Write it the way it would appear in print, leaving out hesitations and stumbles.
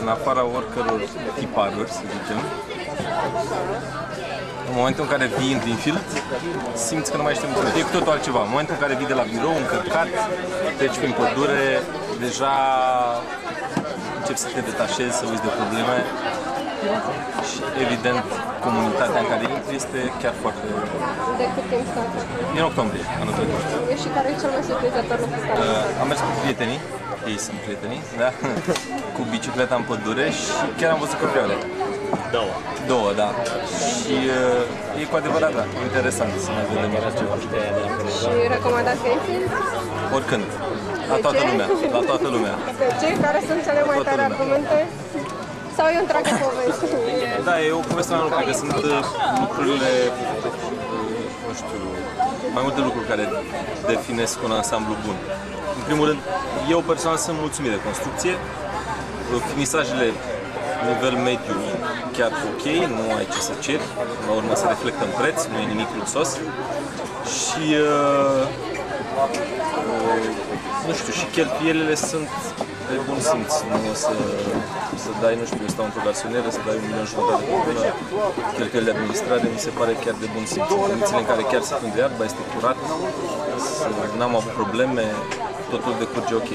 în afara oricăror tiparuri, să zicem, în momentul în care vii în Greenfield, simți că nu mai ești emoționat. E cu totul altceva. În momentul în care vii de la birou, încărcat, treci prin pădure, deja începi să te detașezi, să uiți de probleme și, evident, comunitatea în care intri este chiar foarte... De cât timp stai? Din octombrie, anul trecut. Și care e cel mai surprinzător lucru care Am mers cu prietenii, ei sunt prietenii, da? Cu bicicleta în pădure și chiar am văzut căprioare. Două, da. Și e cu adevărat, da, interesant să mai vedem așa ceva. Și recomandați Greenfield? Oricând. La toată lumea. La toată lumea. De ce? Care sunt cele mai tare argumente? Sau e o întreagă poveste? Da, e o poveste mai lungă, că sunt lucrurile, nu știu, mai multe lucruri care definesc un ansamblu bun. În primul rând, eu personal sunt mulțumit de construcție. Finisajele nivel mediu chiar ok, nu ai ce să ceri, la urmă se reflectă în preț, nu e nimic luxos. Și nu știu, și cheltuielile sunt de bun simț, nu o să dai, nu știu, eu stau într-o garsonieră, să dai 1,5 milion de lună, cheltuielile de administrare, mi se pare chiar de bun simț. În condițiile în care chiar se prinde iarba, este curat, n-am avut probleme, totul decurge ok.